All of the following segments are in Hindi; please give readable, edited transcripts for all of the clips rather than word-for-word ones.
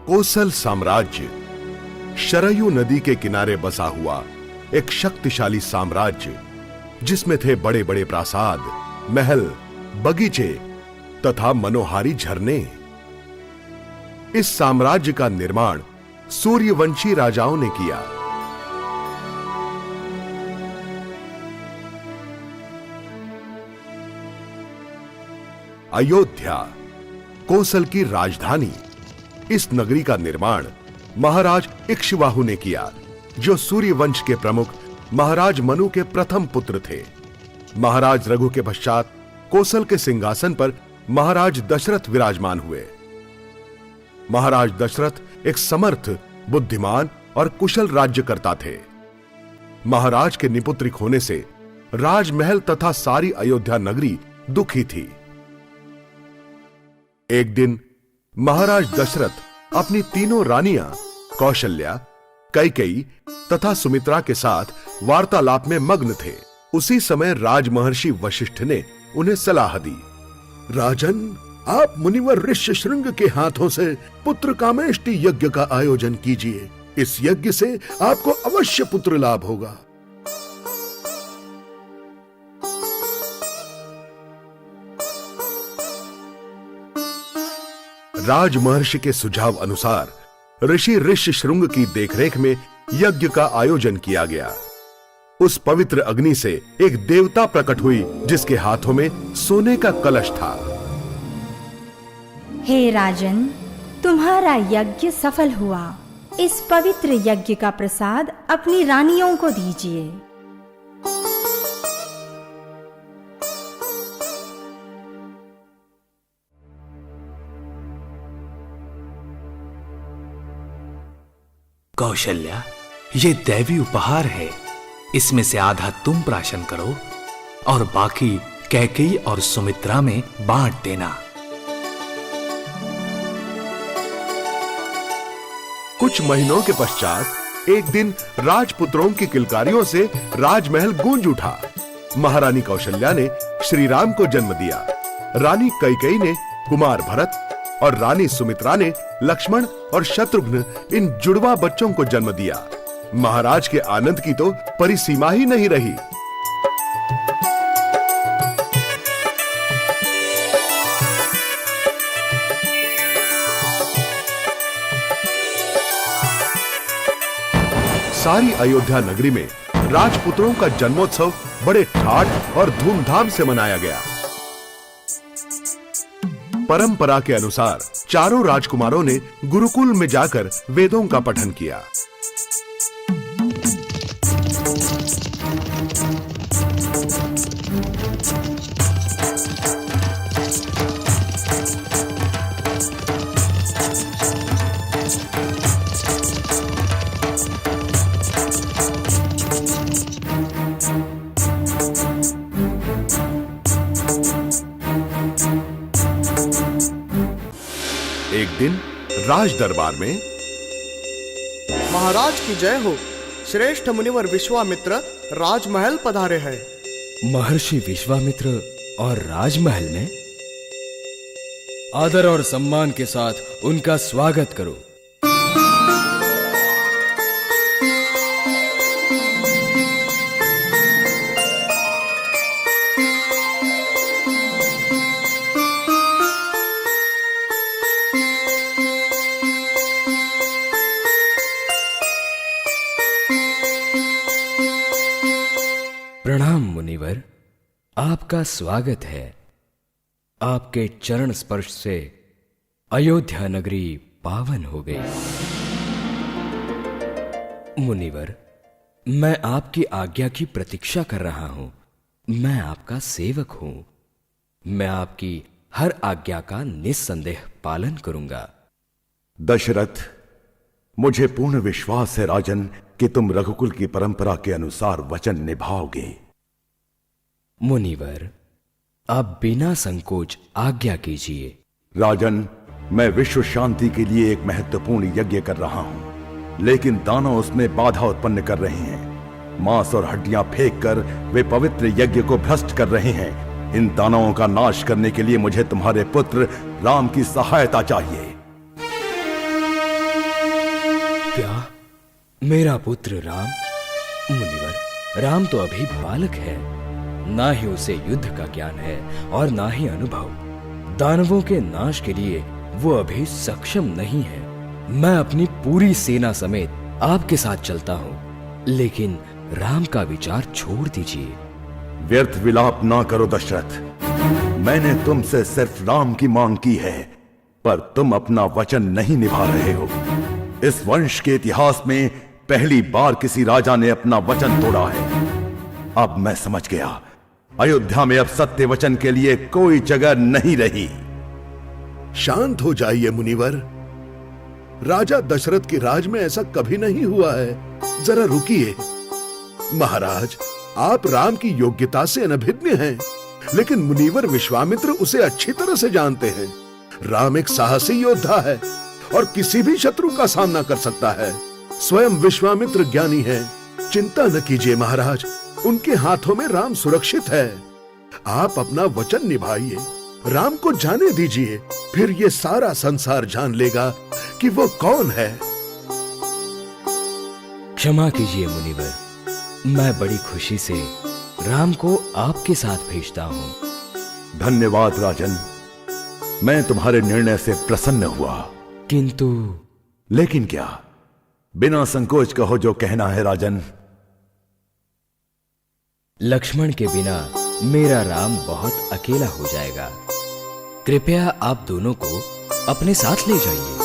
कोसल साम्राज्य शरयू नदी के किनारे बसा हुआ एक शक्तिशाली साम्राज्य, जिसमें थे बड़े बड़े प्रासाद, महल, बगीचे तथा मनोहारी झरने। इस साम्राज्य का निर्माण सूर्यवंशी राजाओं ने किया। अयोध्या कोसल की राजधानी, इस नगरी का निर्माण महाराज इक्ष्वाकु ने किया, जो सूर्यवंश के प्रमुख महाराज मनु के प्रथम पुत्र थे। महाराज रघु के पश्चात कोसल के सिंहासन पर महाराज दशरथ विराजमान हुए। महाराज दशरथ एक समर्थ, बुद्धिमान और कुशल राज्यकर्ता थे। महाराज के निपुत्रिक होने से राजमहल तथा सारी अयोध्या नगरी दुखी थी। एक दिन महाराज दशरथ अपनी तीनों रानियां कौशल्या, कैकेयी तथा सुमित्रा के साथ वार्तालाप में मग्न थे। उसी समय राजमहर्षि वशिष्ठ ने उन्हें सलाह दी। राजन, आप मुनिवर ऋष्यशृंग के हाथों से पुत्र कामेष्टि यज्ञ का आयोजन कीजिए। इस यज्ञ से आपको अवश्य पुत्र लाभ होगा। राजमहर्षि के सुझाव अनुसार ऋषि ऋष्यशृंग की देखरेख में यज्ञ का आयोजन किया गया। उस पवित्र अग्नि से एक देवता प्रकट हुई, जिसके हाथों में सोने का कलश था। हे राजन, तुम्हारा यज्ञ सफल हुआ। इस पवित्र यज्ञ का प्रसाद अपनी रानियों को दीजिए। कौशल्या, ये दैवी उपहार है। इसमें से आधा तुम प्राशन करो और बाकी कैकेयी और सुमित्रा में बांट देना। कुछ महीनों के पश्चात एक दिन राजपुत्रों की किलकारियों से राजमहल गूंज उठा। महारानी कौशल्या ने श्री राम को जन्म दिया। रानी कैकेयी ने कुमार भरत और रानी सुमित्रा ने लक्ष्मण और शत्रुघ्न, इन जुड़वा बच्चों को जन्म दिया। महाराज के आनंद की तो परिसीमा ही नहीं रही। सारी अयोध्या नगरी में राजपुत्रों का जन्मोत्सव बड़े ठाठ और धूमधाम से मनाया गया। परंपरा के अनुसार चारों राजकुमारों ने गुरुकुल में जाकर वेदों का पठन किया। एक दिन राज दरबार में महाराज की जय हो। श्रेष्ठ मुनिवर विश्वामित्र राजमहल पधारे हैं। महर्षि विश्वामित्र और राजमहल में? आदर और सम्मान के साथ उनका स्वागत करो। प्रणाम मुनिवर, आपका स्वागत है। आपके चरण स्पर्श से अयोध्या नगरी पावन हो गई। मुनिवर, मैं आपकी आज्ञा की प्रतीक्षा कर रहा हूं। मैं आपका सेवक हूं। मैं आपकी हर आज्ञा का निस्संदेह पालन करूंगा। दशरथ, मुझे पूर्ण विश्वास है राजन कि तुम रघुकुल की परंपरा के अनुसार वचन निभाओगे। मुनिवर, आप बिना संकोच आज्ञा कीजिए। राजन, मैं विश्व शांति के लिए एक महत्वपूर्ण यज्ञ कर रहा हूं, लेकिन दानव उसमें बाधा उत्पन्न कर रहे हैं। मांस और हड्डियां फेंक कर वे पवित्र यज्ञ को भ्रष्ट कर रहे हैं। इन दानवों का नाश करने के लिए मुझे तुम्हारे पुत्र राम की सहायता चाहिए। मेरा पुत्र राम। मुनिवर, राम तो अभी बालक है, ना ही उसे युद्ध का ज्ञान है और ना ही अनुभव। दानवों के नाश के लिए वो अभी सक्षम नहीं है। मैं अपनी पूरी सेना समेत आपके साथ चलता हूँ, लेकिन राम का विचार छोड़ दीजिए। व्यर्थ विलाप ना करो दशरथ। मैंने तुमसे सिर्फ राम की मांग की है, पर तुम अपना वचन नहीं निभा रहे हो। इस वंश के इतिहास में पहली बार किसी राजा ने अपना वचन तोड़ा है। अब मैं समझ गया, अयोध्या में अब सत्य वचन के लिए कोई जगह नहीं रही। शांत हो जाइए मुनिवर। राजा दशरथ के राज में ऐसा कभी नहीं हुआ है। जरा रुकिए। महाराज, आप राम की योग्यता से अनभिज्ञ हैं, लेकिन मुनिवर विश्वामित्र उसे अच्छी तरह से जानते हैं। राम एक साहसी योद्धा है और किसी भी शत्रु का सामना कर सकता है। स्वयं विश्वामित्र ज्ञानी है। चिंता न कीजिए महाराज, उनके हाथों में राम सुरक्षित है। आप अपना वचन निभाइए, राम को जाने दीजिए, फिर ये सारा संसार जान लेगा कि वो कौन है। क्षमा कीजिए मुनिवर, मैं बड़ी खुशी से राम को आपके साथ भेजता हूँ। धन्यवाद राजन, मैं तुम्हारे निर्णय से प्रसन्न हुआ। किंतु लेकिन क्या? बिना संकोच कहो जो कहना है राजन। लक्ष्मण के बिना मेरा राम बहुत अकेला हो जाएगा। कृपया आप दोनों को अपने साथ ले जाइए।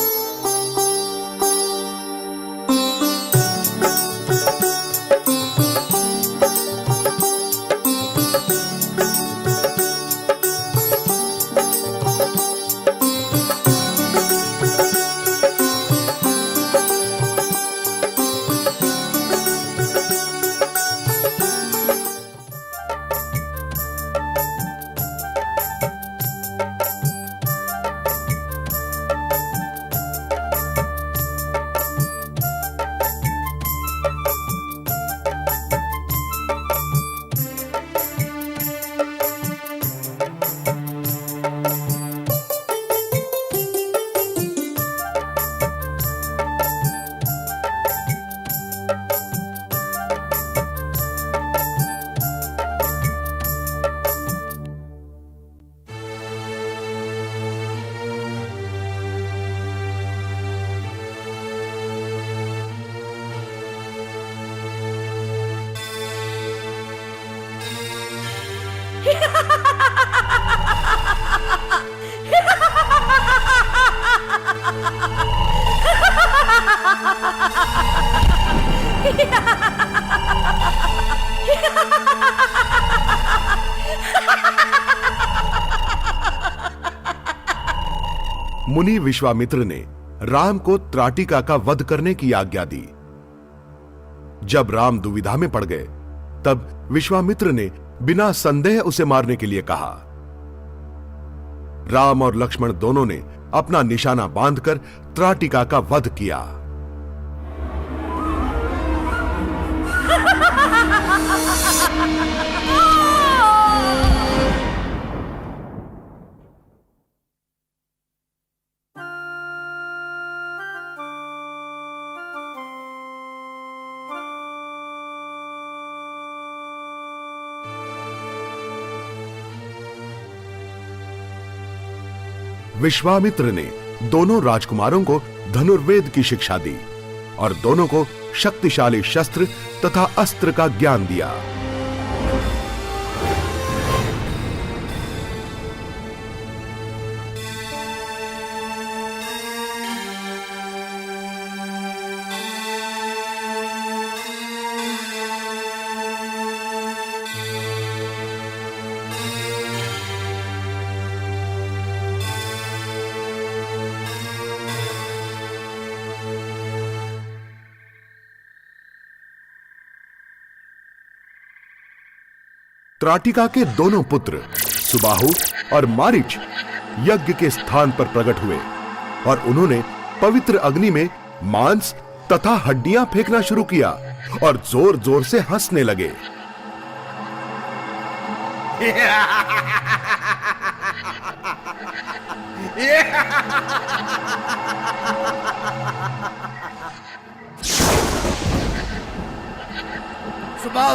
मुनि विश्वामित्र ने राम को त्राटिका का वध करने की आज्ञा दी। जब राम दुविधा में पड़ गए, तब विश्वामित्र ने बिना संदेह उसे मारने के लिए कहा। राम और लक्ष्मण दोनों ने अपना निशाना बांधकर त्राटिका का वध किया। विश्वामित्र ने दोनों राजकुमारों को धनुर्वेद की शिक्षा दी और दोनों को शक्तिशाली शस्त्र तथा अस्त्र का ज्ञान दिया। त्राटिका के दोनों पुत्र सुबाहु और मारीच यज्ञ के स्थान पर प्रकट हुए और उन्होंने पवित्र अग्नि में मांस तथा हड्डियां फेंकना शुरू किया और जोर जोर से हंसने लगे।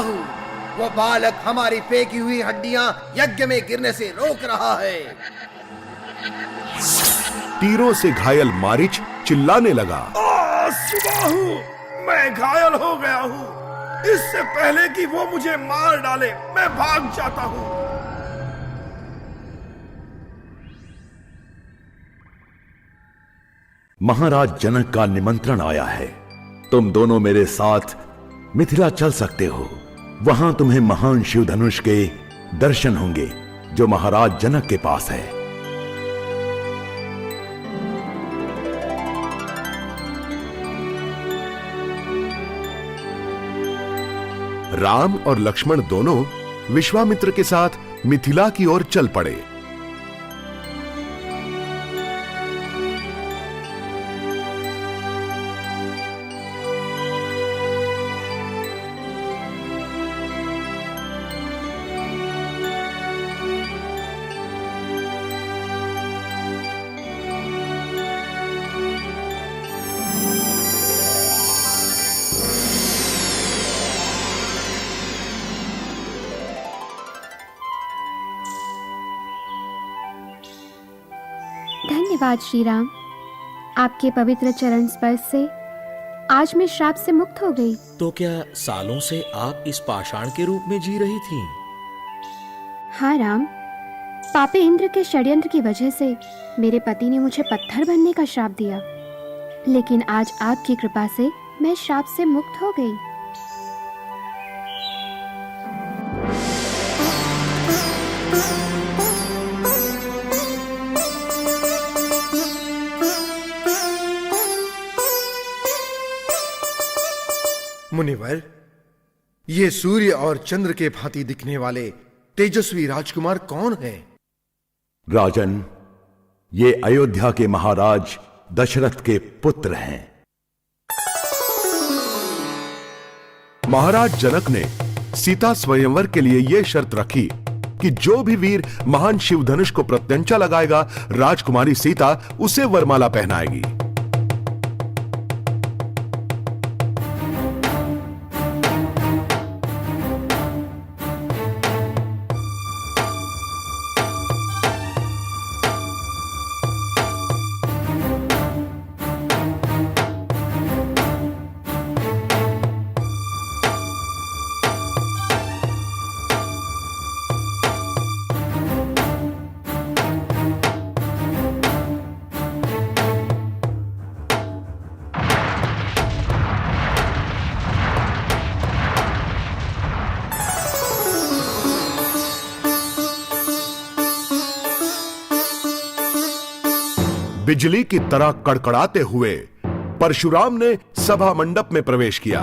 सुबाहु, वो बालक हमारी फेंकी हुई हड्डियां यज्ञ में गिरने से रोक रहा है। तीरों से घायल मारिच चिल्लाने लगा, सुबाहु, मैं घायल हो गया हूँ। इससे पहले कि वो मुझे मार डाले, मैं भाग जाता हूँ। महाराज जनक का निमंत्रण आया है। तुम दोनों मेरे साथ मिथिला चल सकते हो। वहां तुम्हें महान शिव धनुष के दर्शन होंगे जो महाराज जनक के पास है। राम और लक्ष्मण दोनों विश्वामित्र के साथ मिथिला की ओर चल पड़े। धन्यवाद श्री राम, आपके पवित्र चरण स्पर्श से आज मैं श्राप से मुक्त हो गई। तो क्या सालों से आप इस पाषाण के रूप में जी रही थीं? हाँ राम, पापे इंद्र के षड्यंत्र की वजह से मेरे पति ने मुझे पत्थर बनने का श्राप दिया, लेकिन आज आपकी कृपा से मैं श्राप से मुक्त हो गई। मुनिवर, ये सूर्य और चंद्र के भांति दिखने वाले तेजस्वी राजकुमार कौन हैं? राजन, ये अयोध्या के महाराज दशरथ के पुत्र हैं। महाराज जनक ने सीता स्वयंवर के लिए यह शर्त रखी कि जो भी वीर महान शिव धनुष को प्रत्यंचा लगाएगा, राजकुमारी सीता उसे वरमाला पहनाएगी। बिजली की तरह कड़कड़ाते हुए परशुराम ने सभा मंडप में प्रवेश किया।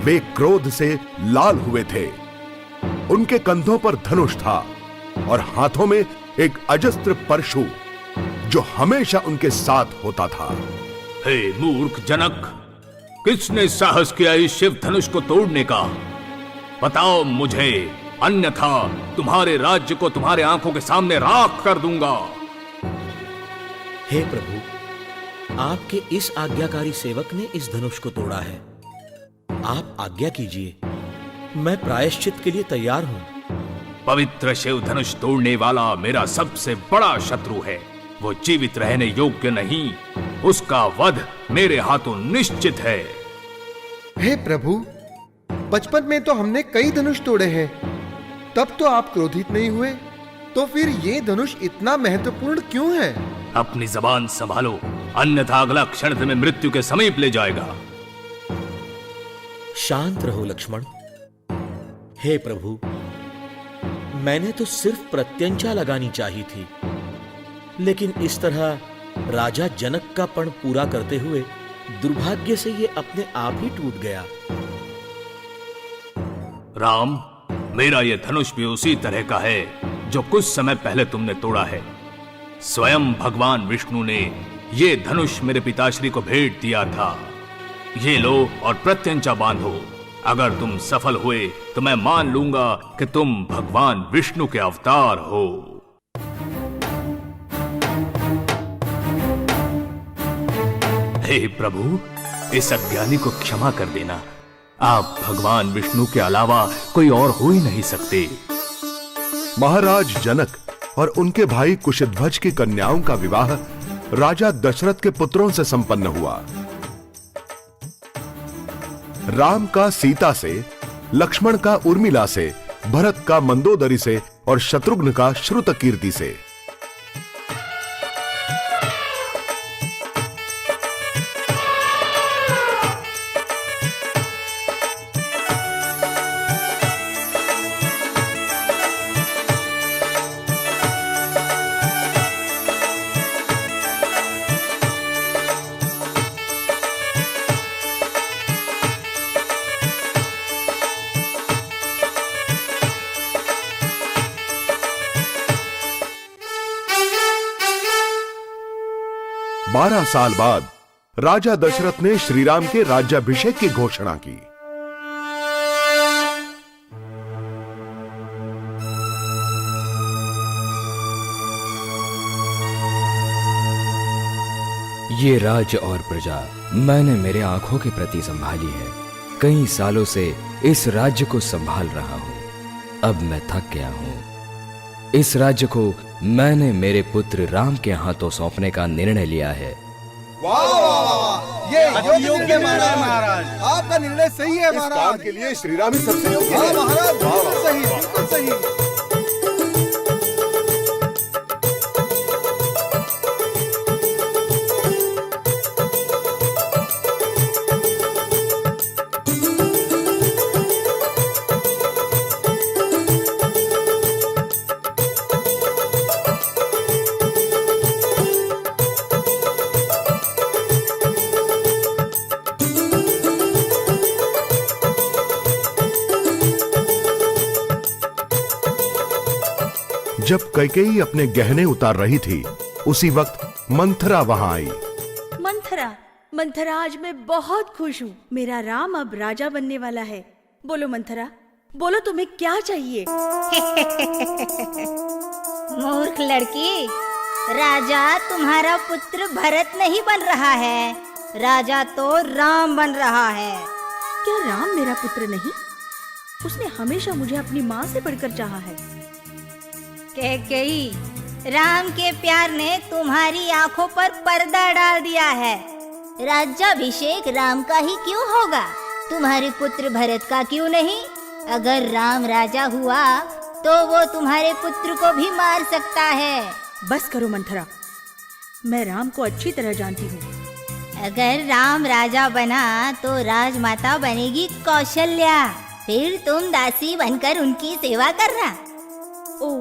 वे क्रोध से लाल हुए थे। उनके कंधों पर धनुष था और हाथों में एक अजस्त्र परशु जो हमेशा उनके साथ होता था। हे मूर्ख जनक, किसने साहस किया इस शिव धनुष को तोड़ने का? बताओ मुझे, अन्यथा तुम्हारे राज्य को तुम्हारे आंखों के सामने राख कर दूंगा। हे प्रभु, आपके इस आज्ञाकारी सेवक ने इस धनुष को तोड़ा है। आप आज्ञा कीजिए, मैं प्रायश्चित के लिए तैयार हूं। पवित्र शिव धनुष तोड़ने वाला मेरा सबसे बड़ा शत्रु है। वो जीवित रहने योग्य नहीं, उसका वध मेरे हाथों निश्चित है। हे प्रभु, बचपन में तो हमने कई धनुष तोड़े हैं, तब तो आप क्रोधित नहीं हुए, तो फिर ये धनुष इतना महत्वपूर्ण क्यों है? अपनी जबान संभालो, अन्यथा अगला क्षण तुम्हें मृत्यु के समीप ले जाएगा। शांत रहो लक्ष्मण। हे प्रभु, मैंने तो सिर्फ प्रत्यंचा लगानी चाहिए थी, लेकिन इस तरह राजा जनक का पण पूरा करते हुए दुर्भाग्य से ये अपने आप ही टूट गया। राम, मेरा यह धनुष भी उसी तरह का है जो कुछ समय पहले तुमने तोड़ा है। स्वयं भगवान विष्णु ने ये धनुष मेरे पिताश्री को भेंट दिया था। ये लो और प्रत्यंचा बांधो। अगर तुम सफल हुए तो मैं मान लूंगा कि तुम भगवान विष्णु के अवतार हो। हे प्रभु, इस अज्ञानी को क्षमा कर देना। आप भगवान विष्णु के अलावा कोई और हो ही नहीं सकते। महाराज जनक और उनके भाई कुशध्वज की कन्याओं का विवाह राजा दशरथ के पुत्रों से संपन्न हुआ। राम का सीता से, लक्ष्मण का उर्मिला से, भरत का मंदोदरी से और शत्रुघ्न का श्रुतकीर्ति से। 12 साल बाद राजा दशरथ ने श्रीराम के राज्याभिषेक की घोषणा की। ये राज्य और प्रजा मैंने मेरे आंखों के प्रति संभाली है। कई सालों से इस राज्य को संभाल रहा हूं। अब मैं थक गया हूं। इस राज्य को मैंने मेरे पुत्र राम के हाथों सौंपने का निर्णय लिया है। वाह वाह वाह, ये योग्य महाराज, आपका निर्णय सही है महाराज। इस काम के लिए श्रीराम ही सबसे योग्य हाँ है। महाराज, बिल्कुल सही, बिल्कुल सही। जब कैकेयी अपने गहने उतार रही थी, उसी वक्त मंथरा वहां आई। मंथरा, आज मैं बहुत खुश हूँ। मेरा राम अब राजा बनने वाला है। बोलो मंथरा, बोलो तुम्हें क्या चाहिए? मूर्ख लड़की, राजा तुम्हारा पुत्र भरत नहीं बन रहा है, राजा तो राम बन रहा है। क्या राम मेरा पुत्र नहीं? उसने हमेशा मुझे अपनी माँ से बढ़कर चाहा है। कैकेयी, राम के प्यार ने तुम्हारी आंखों पर पर्दा डाल दिया है। राज्याभिषेक राम का ही क्यों होगा, तुम्हारे पुत्र भरत का क्यों नहीं? अगर राम राजा हुआ तो वो तुम्हारे पुत्र को भी मार सकता है। बस करो मंथरा, मैं राम को अच्छी तरह जानती हूँ। अगर राम राजा बना तो राजमाता बनेगी कौशल्या, फिर तुम दासी बनकर उनकी सेवा करना। ओ,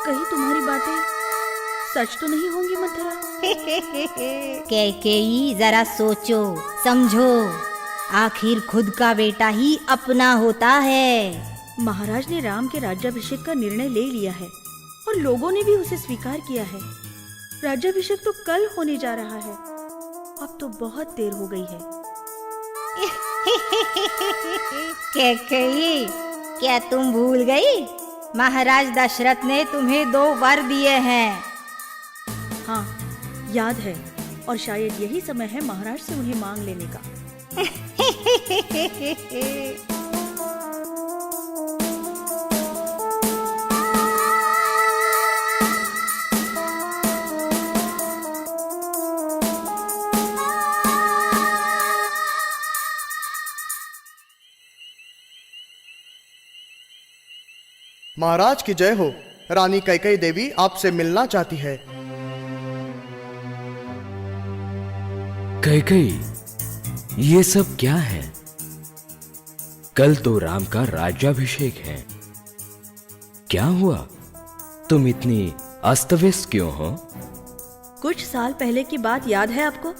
कहीं तुम्हारी बातें सच तो नहीं होंगी मंथरा? कैकेयी, जरा सोचो समझो, आखिर खुद का बेटा ही अपना होता है। महाराज ने राम के राज्याभिषेक का निर्णय ले लिया है और लोगों ने भी उसे स्वीकार किया है। राज्याभिषेक तो कल होने जा रहा है। अब तो बहुत देर हो गई है। कैकेयी, क्या तुम भूल गई? महाराज दशरथ ने तुम्हें 2 वर दिए हैं। हाँ, याद है, और शायद यही समय है महाराज से उन्हें मांग लेने का। महाराज की जय हो। रानी कैकेयी देवी आपसे मिलना चाहती है। कैकेयी, ये सब क्या है? कल तो राम का राज्याभिषेक है। क्या हुआ? तुम इतनी अस्त व्यस्त क्यों हो? कुछ साल पहले की बात याद है आपको?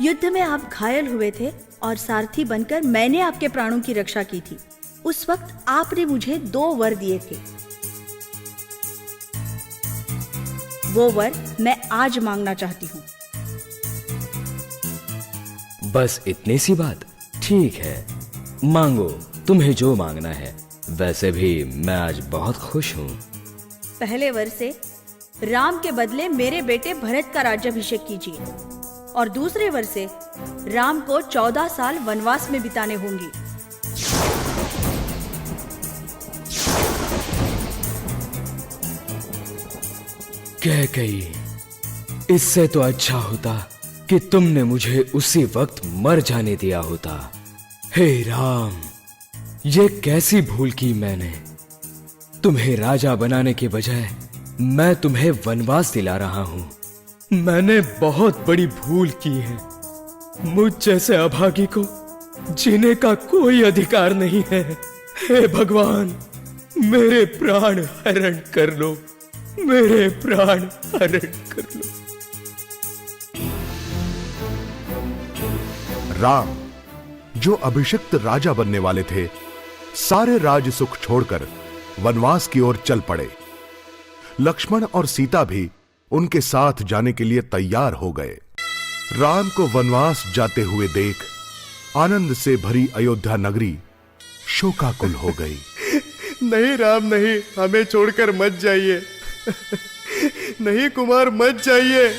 युद्ध में आप घायल हुए थे और सारथी बनकर मैंने आपके प्राणों की रक्षा की थी। उस वक्त आपने मुझे 2 वर दिए थे। वो वर मैं आज मांगना चाहती हूँ। बस इतनी सी बात? ठीक है, मांगो तुम्हें जो मांगना है। वैसे भी मैं आज बहुत खुश हूँ। पहले वर से राम के बदले मेरे बेटे भरत का राज्याभिषेक कीजिए, और दूसरे वर से राम को 14 साल वनवास में बिताने होंगे। कैकेयी, इससे तो अच्छा होता कि तुमने मुझे उसी वक्त मर जाने दिया होता। हे राम, ये कैसी भूल की मैंने। तुम्हें राजा बनाने के बजाय मैं तुम्हें वनवास दिला रहा हूं। मैंने बहुत बड़ी भूल की है। मुझ जैसे अभागी को जीने का कोई अधिकार नहीं है। हे भगवान, मेरे प्राण हरण कर लो, मेरे प्राण हरण कर लो। राम, जो अभिषिक्त राजा बनने वाले थे, सारे राज सुख छोड़कर वनवास की ओर चल पड़े। लक्ष्मण और सीता भी उनके साथ जाने के लिए तैयार हो गए। राम को वनवास जाते हुए देख आनंद से भरी अयोध्या नगरी शोकाकुल हो गई। नहीं राम, नहीं, हमें छोड़कर मत जाइए। नहीं कुमार, मत जाइए।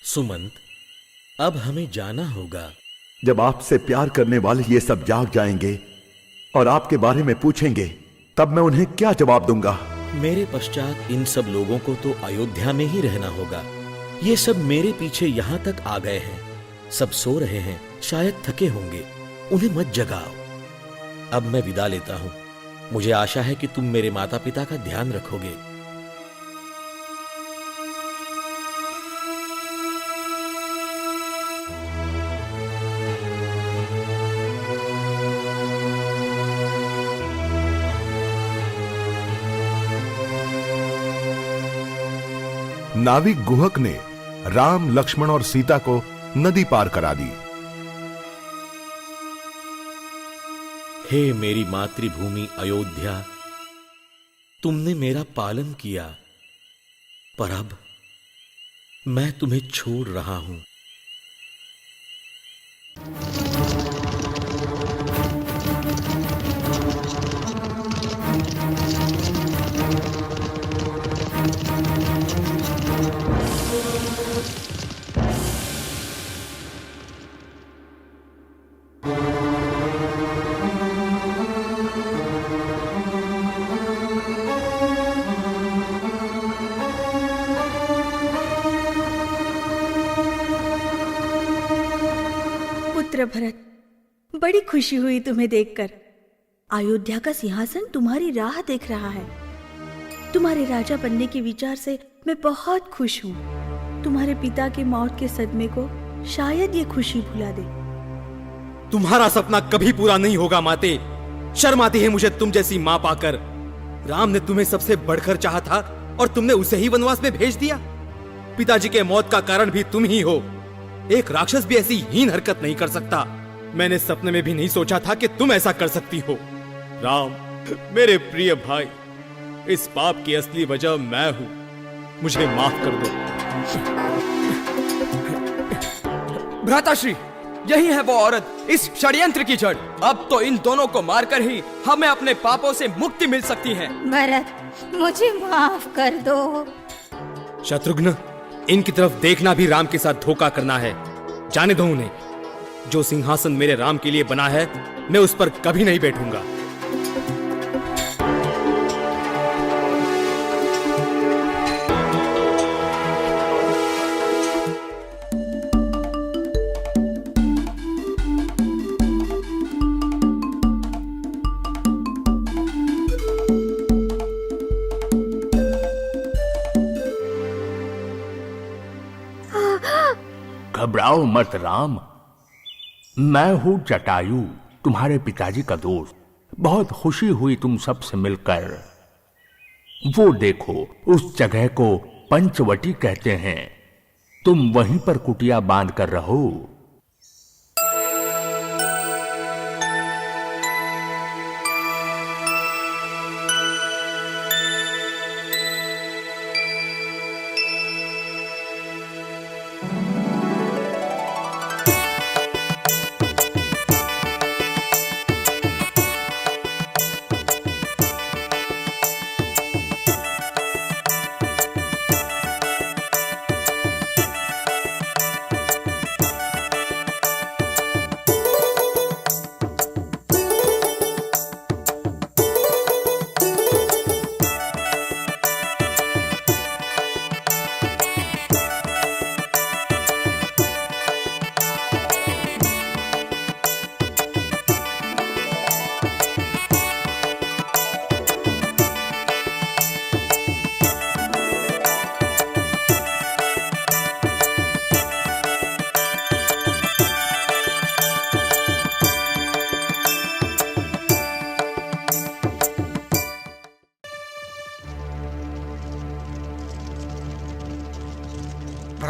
सुमंत, अब हमें जाना होगा। जब आपसे प्यार करने वाले ये सब जाग जाएंगे और आपके बारे में पूछेंगे, तब मैं उन्हें क्या जवाब दूंगा? मेरे पश्चात इन सब लोगों को तो अयोध्या में ही रहना होगा। ये सब मेरे पीछे यहां तक आ गए हैं। सब सो रहे हैं, शायद थके होंगे। उन्हें मत जगाओ। अब मैं विदा लेता हूं। मुझे आशा है कि तुम मेरे माता पिता का ध्यान रखोगे। नाविक गुहक ने राम, लक्ष्मण और सीता को नदी पार करा दी। हे मेरी मातृभूमि अयोध्या, तुमने मेरा पालन किया, पर अब मैं तुम्हें छोड़ रहा हूं। पुत्र भरत, बड़ी खुशी हुई तुम्हें देखकर। अयोध्या का सिंहासन तुम्हारी राह देख रहा है। तुम्हारे राजा बनने के विचार से मैं बहुत खुश हूँ। तुम्हारे पिता की मौत के सदमे को शायद ये खुशी भुला दे। तुम्हारा सपना कभी पूरा नहीं होगा माते। शर्म आती है मुझे तुम जैसी मां पाकर। राम ने तुम्हें सबसे बढ़कर चाहा था और तुमने उसे ही वनवास में भेज दिया। पिताजी के मौत का कारण भी तुम ही हो। एक राक्षस भी ऐसी हीन हरकत नहीं कर सकता। मैंने सपने में भी नहीं सोचा था कि तुम ऐसा कर सकती हो। राम, मेरे प्रिय भाई, इस पाप की असली वजह मैं हूं। मुझे माफ कर दो। भ्राताश्री, यही है वो औरत, इस षड्यंत्र की जड़। अब तो इन दोनों को मारकर ही हमें अपने पापों से मुक्ति मिल सकती है। भरत, मुझे माफ कर दो। शत्रुघ्न, इनकी तरफ देखना भी राम के साथ धोखा करना है। जाने दो उन्हें। जो सिंहासन मेरे राम के लिए बना है, मैं उस पर कभी नहीं बैठूंगा। घबराओ मत राम, मैं हूं जटायु, तुम्हारे पिताजी का दोस्त। बहुत खुशी हुई तुम सबसे मिलकर। वो देखो, उस जगह को पंचवटी कहते हैं। तुम वहीं पर कुटिया बांध कर रहो।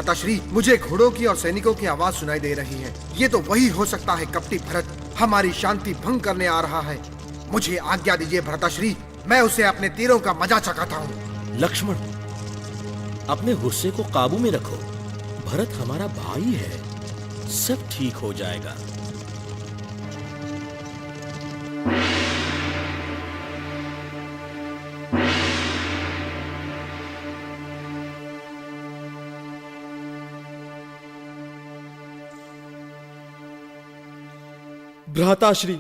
भ्राताश्री, मुझे घोड़ों की और सैनिकों की आवाज सुनाई दे रही है। ये तो वही हो सकता है कपटी भरत हमारी शांति भंग करने आ रहा है। मुझे आज्ञा दीजिए भ्राताश्री, मैं उसे अपने तीरों का मजा चखाता हूँ। लक्ष्मण, अपने गुस्से को काबू में रखो। भरत हमारा भाई है, सब ठीक हो जाएगा। भ्राताश्री,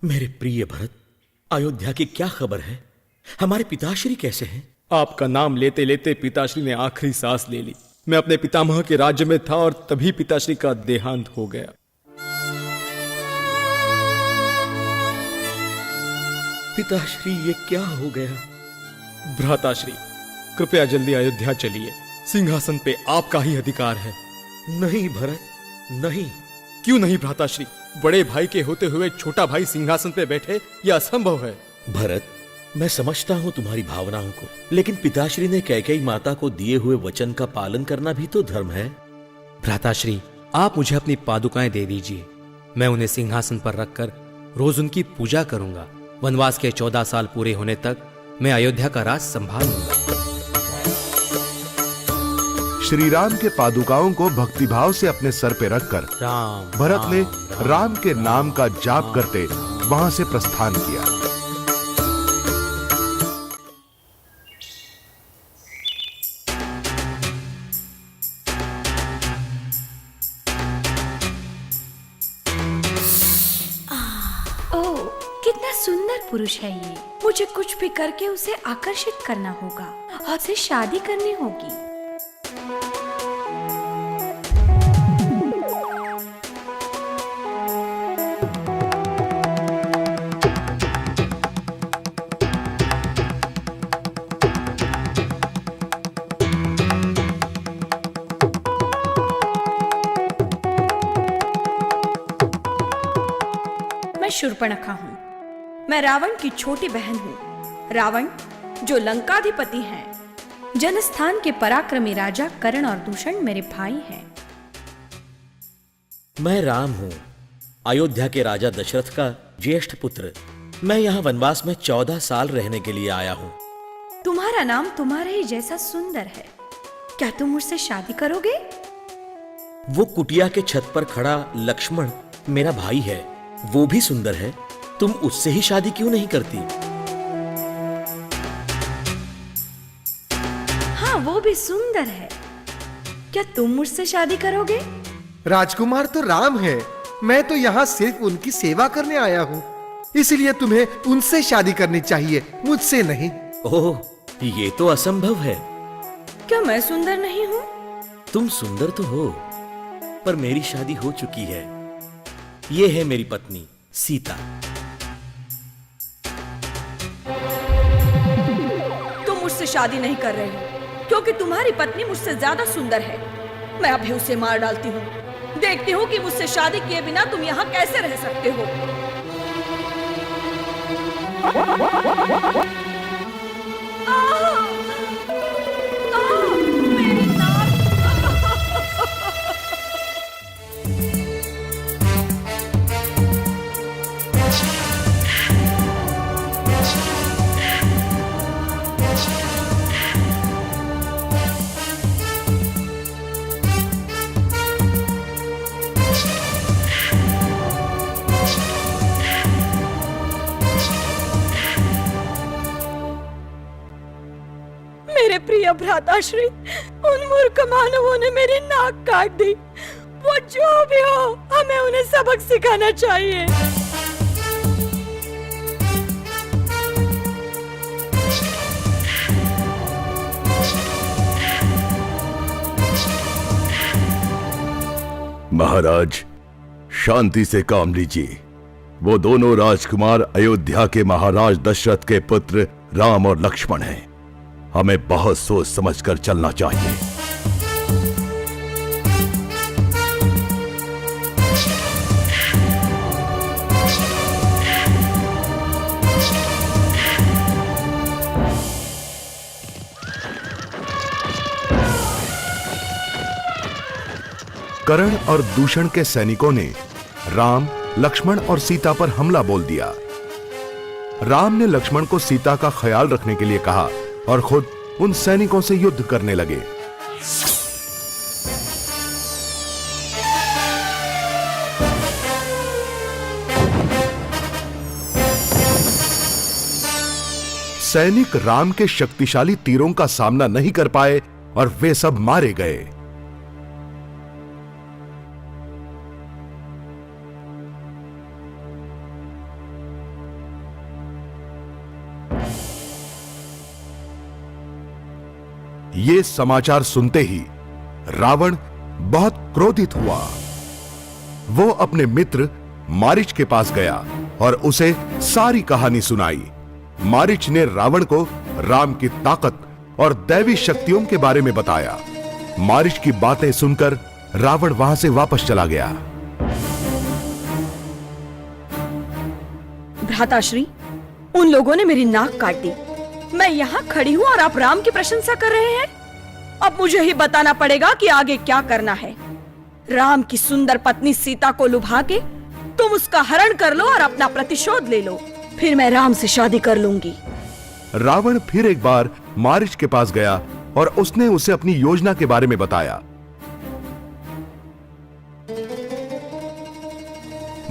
मेरे प्रिय भरत, अयोध्या की क्या खबर है? हमारे पिताश्री कैसे हैं? आपका नाम लेते लेते पिताश्री ने आखिरी सांस ले ली। मैं अपने पितामह के राज्य में था और तभी पिताश्री का देहांत हो गया। पिताश्री, ये क्या हो गया? भ्राताश्री, कृपया जल्दी अयोध्या चलिए। सिंहासन पे आपका ही अधिकार है। नहीं भरत, नहीं। क्यों नहीं भ्राताश्री? बड़े भाई के होते हुए छोटा भाई सिंहासन पे बैठे, यह असंभव है। भरत, मैं समझता हूं तुम्हारी भावनाओं को, लेकिन पिताश्री ने कैकेयी माता को दिए हुए वचन का पालन करना भी तो धर्म है। भ्राताश्री, आप मुझे अपनी पादुकाएं दे दीजिए। मैं उन्हें सिंहासन पर रखकर रोज उनकी पूजा करूंगा। वनवास के 14 साल पूरे होने तक मैं अयोध्या का राज संभालूंगा। श्री राम के पादुकाओं को भक्तिभाव से अपने सर पे रखकर भरत ने राम के नाम का जाप करते वहां से प्रस्थान किया। ओह, कितना सुंदर पुरुष है ये। मुझे कुछ भी करके उसे आकर्षित करना होगा और उससे शादी करनी होगी। शूर्पणखा हूँ। मैं रावण की छोटी बहन हूँ। रावण जो लंकाधिपति हैं। जनस्थान के पराक्रमी राजा कर्ण और दूषण मेरे भाई हैं। मैं राम हूँ, अयोध्या के राजा दशरथ का ज्येष्ठ पुत्र। मैं यहाँ वनवास में 14 साल रहने के लिए आया हूँ। तुम्हारा नाम तुम्हारे ही जैसा सुंदर है। क्या तुम मुझसे शादी करोगे? वो कुटिया के छत पर खड़ा लक्ष्मण मेरा भाई है, वो भी सुंदर है। तुम उससे ही शादी क्यों नहीं करती? हाँ, वो भी सुंदर है। क्या तुम मुझसे शादी करोगे? राजकुमार तो राम है, मैं तो यहाँ सिर्फ उनकी सेवा करने आया हूँ, इसलिए तुम्हें उनसे शादी करनी चाहिए, मुझसे नहीं। ओह, ये तो असंभव है। क्या मैं सुंदर नहीं हूँ? तुम सुंदर तो हो, पर मेरी शादी हो चुकी है। ये है मेरी पत्नी सीता। तुम मुझसे शादी नहीं कर रहे हो क्योंकि तुम्हारी पत्नी मुझसे ज्यादा सुंदर है। मैं अभी उसे मार डालती हूँ। देखती हूँ कि मुझसे शादी किए बिना तुम यहाँ कैसे रह सकते हो। मेरी नाक। मेरे प्रिय भ्राताश्री, उन मूर्ख मानवों ने मेरी नाक काट दी। वो जो भी हो, हमें उन्हें सबक सिखाना चाहिए। महाराज, शांति से काम लीजिए। वो दोनों राजकुमार अयोध्या के महाराज दशरथ के पुत्र राम और लक्ष्मण हैं। हमें बहुत सोच समझकर चलना चाहिए। कर्ण और दूषण के सैनिकों ने राम, लक्ष्मण और सीता पर हमला बोल दिया। राम ने लक्ष्मण को सीता का ख्याल रखने के लिए कहा और खुद उन सैनिकों से युद्ध करने लगे। सैनिक राम के शक्तिशाली तीरों का सामना नहीं कर पाए और वे सब मारे गए। ये समाचार सुनते ही रावण बहुत क्रोधित हुआ। वो अपने मित्र मारीच के पास गया और उसे सारी कहानी सुनाई। मारीच ने रावण को राम की ताकत और दैवी शक्तियों के बारे में बताया। मारीच की बातें सुनकर रावण वहां से वापस चला गया। भ्राताश्री, उन लोगों ने मेरी नाक काट दी। मैं यहाँ खड़ी हूँ और आप राम की प्रशंसा कर रहे हैं। अब मुझे ही बताना पड़ेगा कि आगे क्या करना है। राम की सुंदर पत्नी सीता को लुभा के तुम उसका हरण कर लो और अपना प्रतिशोध ले लो, फिर मैं राम से शादी कर लूंगी। रावण फिर एक बार मारीच के पास गया और उसने उसे अपनी योजना के बारे में बताया।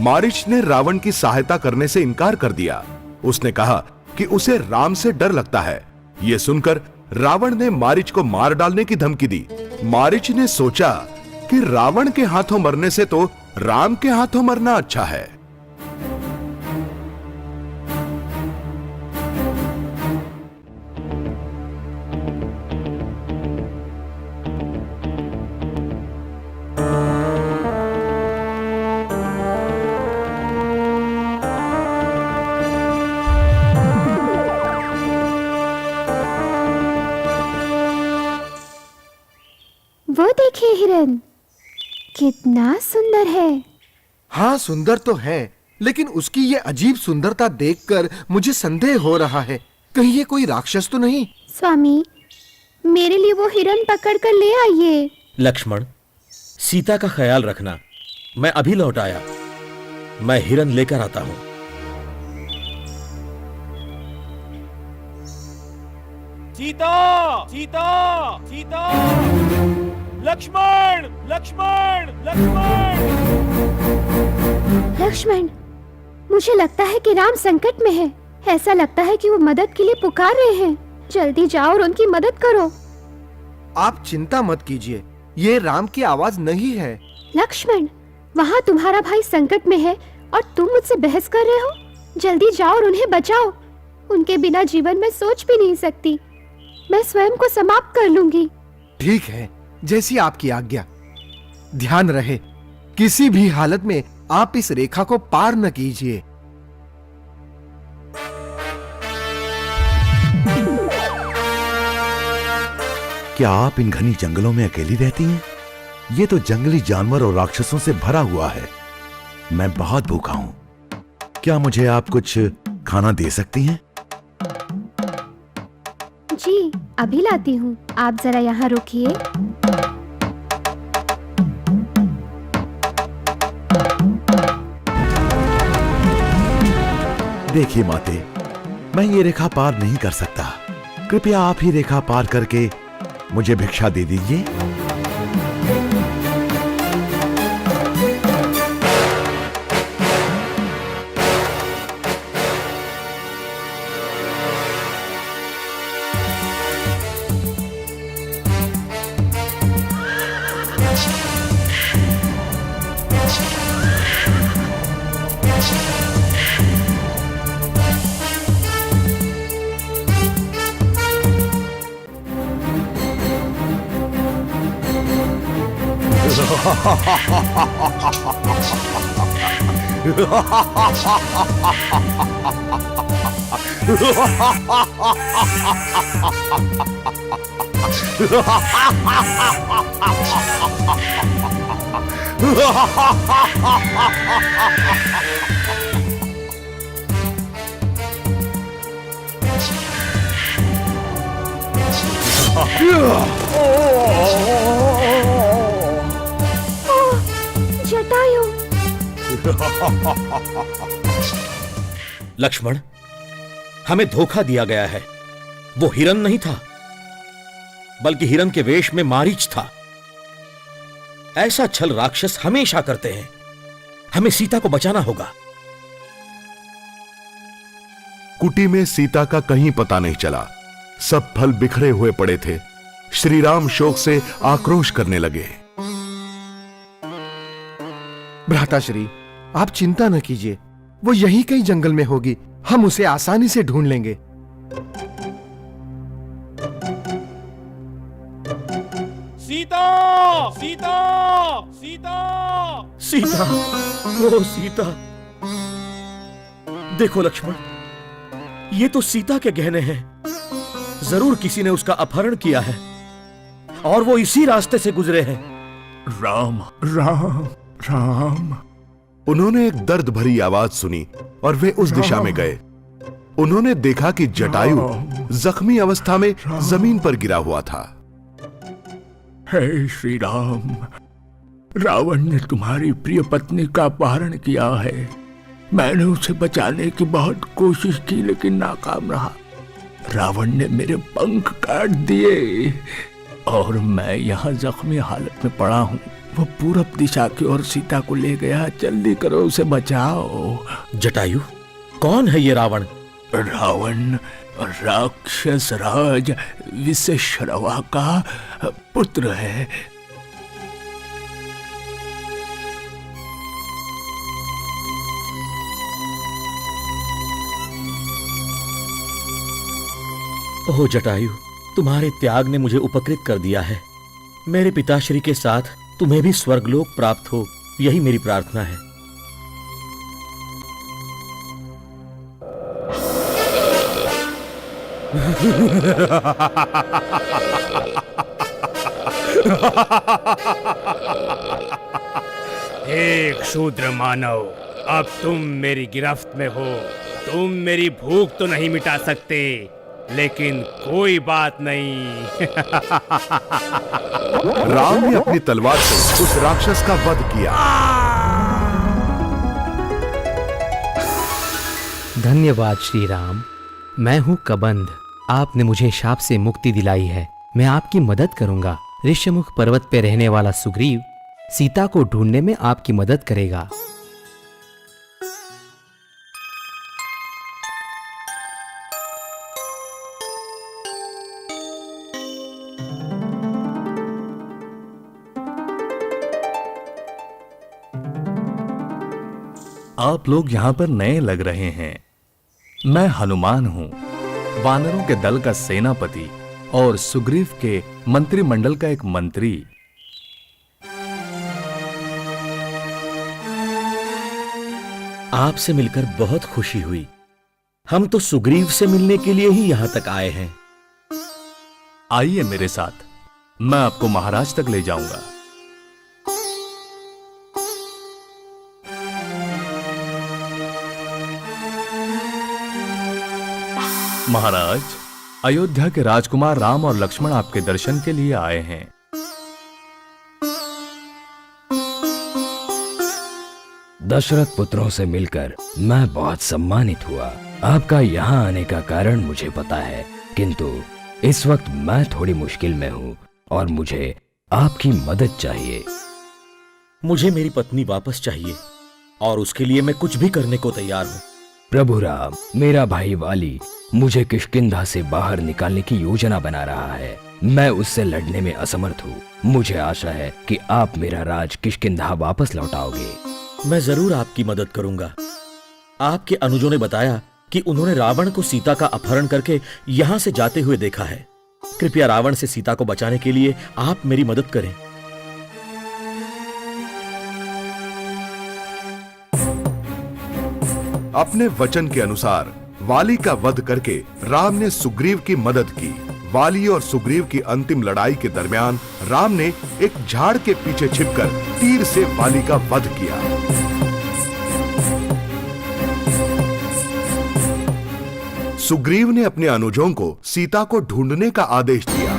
मारीच ने रावण की सहायता करने से इनकार कर दिया। उसने कहा कि उसे राम से डर लगता है। यह सुनकर रावण ने मारीच को मार डालने की धमकी दी। मारीच ने सोचा कि रावण के हाथों मरने से तो राम के हाथों मरना अच्छा है। वो देखिए हिरन, कितना सुंदर है। हाँ, सुंदर तो है, लेकिन उसकी ये अजीब सुंदरता देखकर मुझे संदेह हो रहा है, कहीं ये कोई राक्षस तो नहीं। स्वामी, मेरे लिए वो हिरन पकड़ कर ले आइए। लक्ष्मण, सीता का ख्याल रखना, मैं अभी लौट आया। मैं हिरन लेकर आता हूं। सीता, सीता, सीता, लक्ष्मण, लक्ष्मण, लक्ष्मण। लक्ष्मण, मुझे लगता है कि राम संकट में है। ऐसा लगता है कि वो मदद के लिए पुकार रहे हैं। जल्दी जाओ और उनकी मदद करो। आप चिंता मत कीजिए, ये राम की आवाज नहीं है। लक्ष्मण, वहाँ तुम्हारा भाई संकट में है और तुम मुझसे बहस कर रहे हो। जल्दी जाओ और उन्हें बचाओ। उनके बिना जीवन में सोच भी नहीं सकती। मैं स्वयं को समाप्त कर लूंगी। ठीक है, जैसी आपकी आज्ञा। ध्यान रहे, किसी भी हालत में आप इस रेखा को पार न कीजिए। क्या आप इन घनी जंगलों में अकेली रहती हैं? ये तो जंगली जानवर और राक्षसों से भरा हुआ है। मैं बहुत भूखा हूं। क्या मुझे आप कुछ खाना दे सकती हैं? जी, अभी लाती हूँ। आप जरा यहाँ रुकिए। देखिए माते, मैं ये रेखा पार नहीं कर सकता। कृपया आप ही रेखा पार करके मुझे भिक्षा दे दीजिए। जटायु। लक्ष्मण, हमें धोखा दिया गया है। वो हिरन नहीं था, बल्कि हिरन के वेश में मारीच था। ऐसा छल राक्षस हमेशा करते हैं। हमें सीता को बचाना होगा। कुटी में सीता का कहीं पता नहीं चला। सब फल बिखरे हुए पड़े थे। श्री राम शोक से आक्रोश करने लगे। भ्राताश्री, आप चिंता न कीजिए, वो यहीं कहीं जंगल में होगी। हम उसे आसानी से ढूंढ लेंगे। सीता सीता सीता सीता, ओ सीता। देखो लक्ष्मण, ये तो सीता के गहने हैं। जरूर किसी ने उसका अपहरण किया है और वो इसी रास्ते से गुजरे हैं। राम राम राम। उन्होंने एक दर्द भरी आवाज सुनी और वे उस दिशा में गए। उन्होंने देखा कि जटायु जख्मी अवस्था में जमीन पर गिरा हुआ था। हे श्री राम, रावण ने तुम्हारी प्रिय पत्नी का अपहरण किया है। मैंने उसे बचाने की बहुत कोशिश की, लेकिन नाकाम रहा। रावण ने मेरे पंख काट दिए और मैं यहाँ जख्मी हालत में पड़ा हूँ। वो पूरब दिशा की ओर सीता को ले गया। जल्दी करो, उसे बचाओ। जटायु, कौन है ये रावण? रावण राक्षस राज विश्रवा का पुत्र है। ओह जटायु, तुम्हारे त्याग ने मुझे उपकृत कर दिया है। मेरे पिताश्री के साथ तुम्हें भी स्वर्गलोक प्राप्त हो, यही मेरी प्रार्थना है। एक शूद्र मानव, अब तुम मेरी गिरफ्त में हो। तुम मेरी भूख तो नहीं मिटा सकते, लेकिन कोई बात नहीं। राम ने अपनी तलवार से उस राक्षस का वध किया। धन्यवाद श्री राम। मैं हूँ कबंध। आपने मुझे शाप से मुक्ति दिलाई है। मैं आपकी मदद करूंगा। ऋष्यमुख पर्वत पे रहने वाला सुग्रीव सीता को ढूंढने में आपकी मदद करेगा। आप लोग यहाँ पर नए लग रहे हैं। मैं हनुमान हूँ, वानरों के दल का सेनापति और सुग्रीव के मंत्रिमंडल का एक मंत्री। आपसे मिलकर बहुत खुशी हुई। हम तो सुग्रीव से मिलने के लिए ही यहां तक आए हैं। आइए मेरे साथ, मैं आपको महाराज तक ले जाऊंगा। महाराज, अयोध्या के राजकुमार राम और लक्ष्मण आपके दर्शन के लिए आए हैं। दशरथ पुत्रों से मिलकर मैं बहुत सम्मानित हुआ। आपका यहाँ आने का कारण मुझे पता है, किंतु इस वक्त मैं थोड़ी मुश्किल में हूँ और मुझे आपकी मदद चाहिए। मुझे मेरी पत्नी वापस चाहिए और उसके लिए मैं कुछ भी करने को तैयार हूँ। प्रभु राम, मेरा भाई वाली मुझे किष्किंधा से बाहर निकालने की योजना बना रहा है। मैं उससे लड़ने में असमर्थ हूँ। मुझे आशा है कि आप मेरा राज किष्किंधा वापस लौटाओगे। मैं जरूर आपकी मदद करूंगा। आपके अनुजों ने बताया कि उन्होंने रावण को सीता का अपहरण करके यहाँ से जाते हुए देखा है। कृपया रावण से सीता को बचाने के लिए आप मेरी मदद करें। अपने वचन के अनुसार वाली का वध करके राम ने सुग्रीव की मदद की। वाली और सुग्रीव की अंतिम लड़ाई के दरमियान राम ने एक झाड़ के पीछे छिपकर तीर से वाली का वध किया। सुग्रीव ने अपने अनुजों को सीता को ढूंढने का आदेश दिया।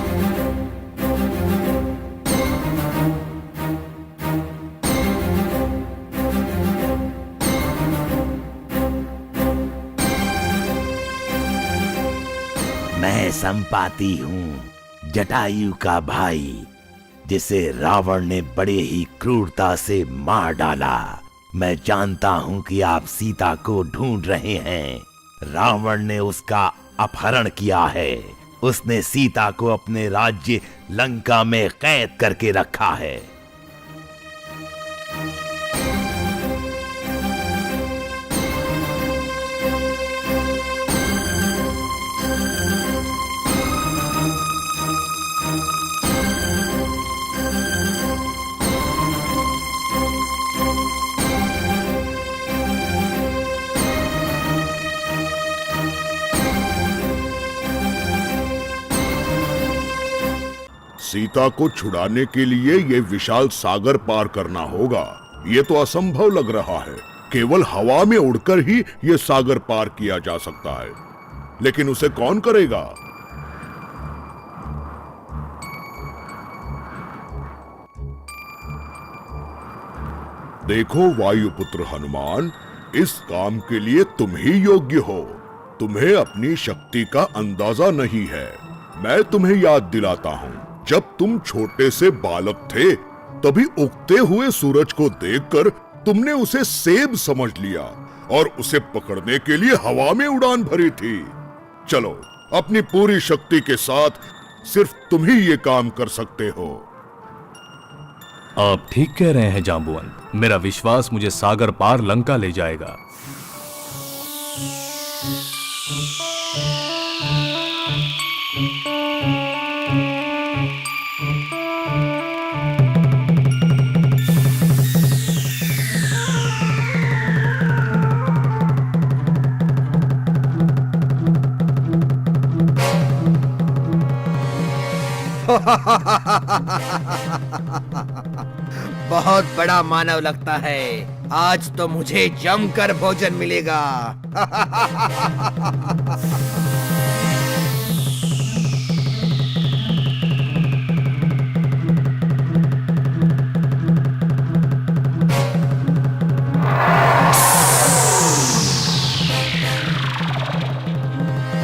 मैं संपाति हूँ, जटायु का भाई, जिसे रावण ने बड़े ही क्रूरता से मार डाला। मैं जानता हूँ कि आप सीता को ढूंढ रहे हैं। रावण ने उसका अपहरण किया है। उसने सीता को अपने राज्य लंका में कैद करके रखा है। सीता को छुड़ाने के लिए ये विशाल सागर पार करना होगा। ये तो असंभव लग रहा है। केवल हवा में उड़कर ही ये सागर पार किया जा सकता है, लेकिन उसे कौन करेगा? देखो वायुपुत्र हनुमान, इस काम के लिए तुम ही योग्य हो। तुम्हें अपनी शक्ति का अंदाजा नहीं है। मैं तुम्हें याद दिलाता हूँ, जब तुम छोटे से बालक थे तभी उगते हुए सूरज को देखकर तुमने उसे सेब समझ लिया और उसे पकड़ने के लिए हवा में उड़ान भरी थी। चलो, अपनी पूरी शक्ति के साथ सिर्फ तुम ही ये काम कर सकते हो। आप ठीक कह रहे हैं जांबुवंत। मेरा विश्वास मुझे सागर पार लंका ले जाएगा। बहुत बड़ा मानव लगता है। आज तो मुझे जमकर भोजन मिलेगा।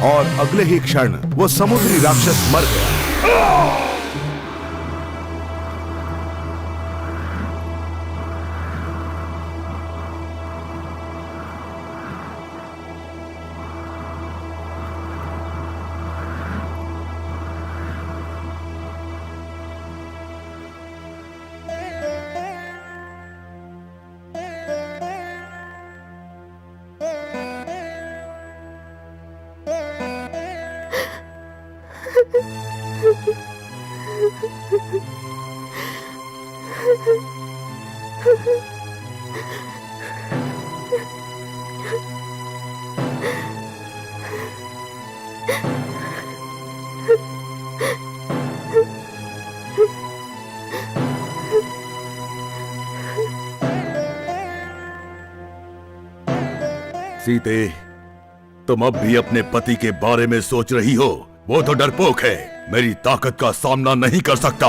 और अगले ही क्षण वो समुद्री राक्षस मर गया। सीते, तुम अब भी अपने पति के बारे में सोच रही हो। वो तो डरपोक है, मेरी ताकत का सामना नहीं कर सकता।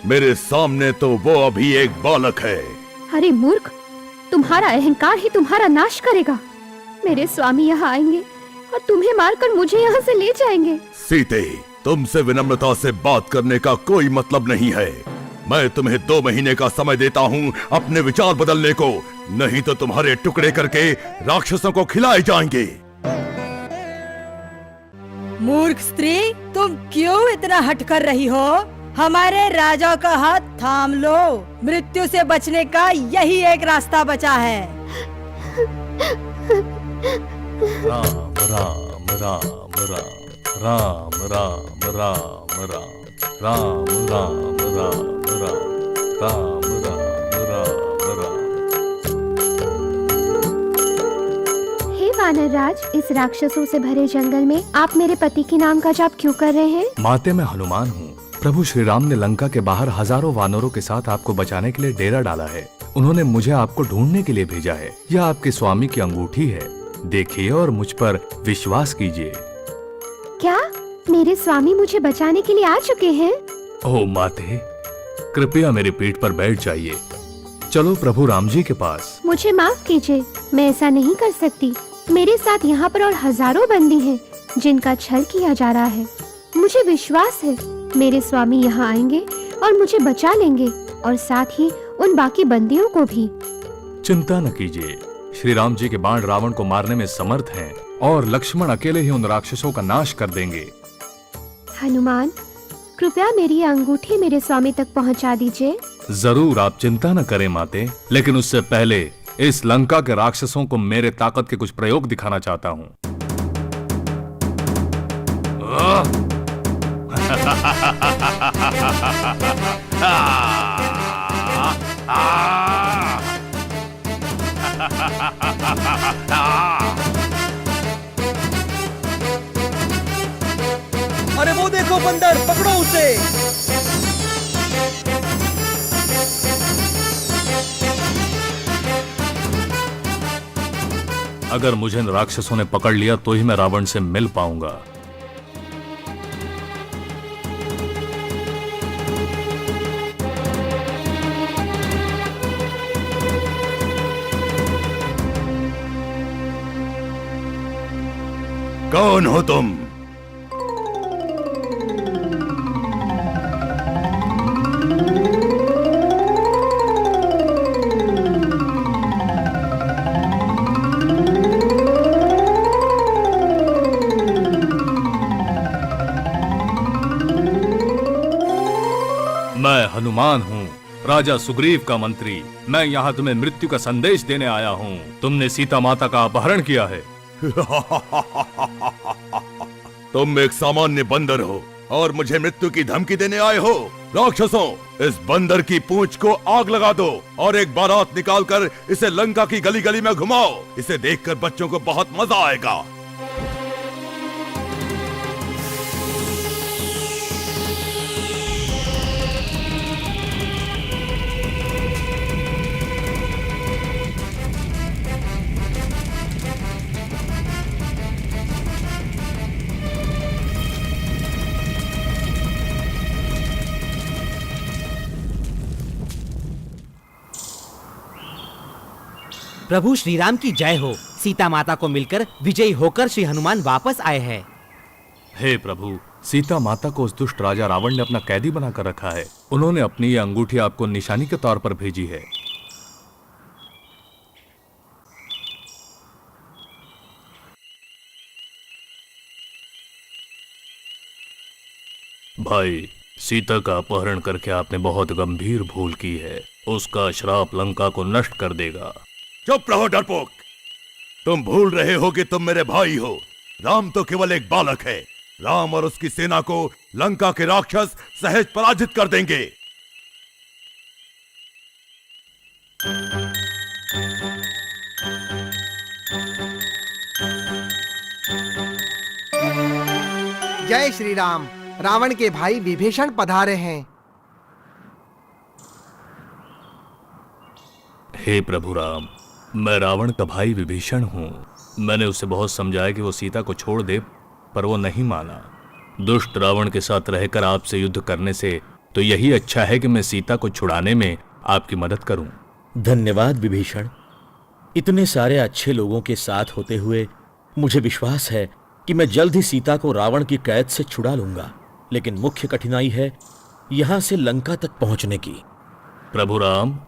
मेरे सामने तो वो अभी एक बालक है। अरे मूर्ख, तुम्हारा अहंकार ही तुम्हारा नाश करेगा। मेरे स्वामी यहाँ आएंगे और तुम्हें मारकर मुझे यहाँ से ले जाएंगे। सीते, तुमसे विनम्रता से बात करने का कोई मतलब नहीं है। मैं तुम्हें 2 महीने का समय देता हूँ अपने विचार बदलने को, नहीं तो तुम्हारे टुकड़े करके राक्षसों को खिलाए जाएंगे। मूर्ख स्त्री, तुम क्यों इतना हट कर रही हो? हमारे राजा का हाथ थाम लो। मृत्यु से बचने का यही एक रास्ता बचा है। राम राम राम राम राम राम राम राम राम राम राम राम राम राम राम। हे वानर राज, इस राक्षसों से भरे जंगल में आप मेरे पति के नाम का जाप क्यों कर रहे हैं? माते, मैं हनुमान हूँ। प्रभु श्री राम ने लंका के बाहर हजारों वानरों के साथ आपको बचाने के लिए डेरा डाला है। उन्होंने मुझे आपको ढूंढने के लिए भेजा है। यह आपके स्वामी की अंगूठी है, देखिए और मुझ पर विश्वास कीजिए। क्या मेरे स्वामी मुझे बचाने के लिए आ चुके हैं? ओह माते, कृपया मेरी पीठ पर बैठ जाइए। चलो प्रभु राम जी के पास। मुझे माफ कीजिए, मैं ऐसा नहीं कर सकती। मेरे साथ यहाँ पर और हजारों बंदी हैं जिनका छल किया जा रहा है। मुझे विश्वास है मेरे स्वामी यहाँ आएंगे और मुझे बचा लेंगे, और साथ ही उन बाकी बंदियों को भी। चिंता न कीजिए, श्री राम जी के बाण रावण को मारने में समर्थ हैं और लक्ष्मण अकेले ही उन राक्षसों का नाश कर देंगे। हनुमान, कृपया मेरी ये अंगूठी मेरे स्वामी तक पहुंचा दीजिए। जरूर, आप चिंता न करें माते, लेकिन उससे पहले इस लंका के राक्षसों को मेरे ताकत के कुछ प्रयोग दिखाना चाहता हूँ। अरे वो देखो बंदर, पकड़ो उसे। अगर मुझे इन राक्षसों ने पकड़ लिया तो ही मैं रावण से मिल पाऊंगा। कौन हो तुम? मैं हनुमान हूँ, राजा सुग्रीव का मंत्री। मैं यहाँ तुम्हें मृत्यु का संदेश देने आया हूँ। तुमने सीता माता का अपहरण किया है। तुम एक सामान्य बंदर हो और मुझे मृत्यु की धमकी देने आए हो। राक्षसों, इस बंदर की पूंछ को आग लगा दो और एक बारात निकालकर इसे लंका की गली गली में घुमाओ। इसे देखकर बच्चों को बहुत मजा आएगा। प्रभु श्री राम की जय हो। सीता माता को मिलकर विजयी होकर श्री हनुमान वापस आए हैं। हे प्रभु, सीता माता को उस दुष्ट राजा रावण ने अपना कैदी बनाकर रखा है। उन्होंने अपनी ये अंगूठी आपको निशानी के तौर पर भेजी है। भाई, सीता का अपहरण करके आपने बहुत गंभीर भूल की है। उसका श्राप लंका को नष्ट कर देगा। चुप रहो डरपोक। तुम भूल रहे हो कि तुम मेरे भाई हो। राम तो केवल एक बालक है। राम और उसकी सेना को लंका के राक्षस सहज पराजित कर देंगे। जय श्री राम। रावण के भाई विभीषण पधारे हैं। हे प्रभु राम, मैं रावण का भाई विभीषण हूँ। मैंने उसे बहुत समझाया कि वो सीता को छोड़ दे, पर वो नहीं माना। दुष्ट रावण के साथ रहकर आपसे युद्ध करने से तो यही अच्छा है कि मैं सीता को छुड़ाने में आपकी मदद करूं। धन्यवाद विभीषण। इतने सारे अच्छे लोगों के साथ होते हुए मुझे विश्वास है कि मैं जल्द ही सीता को रावण की कैद से छुड़ा लूंगा। लेकिन मुख्य कठिनाई है यहां से लंका तक पहुंचने की। प्रभु राम,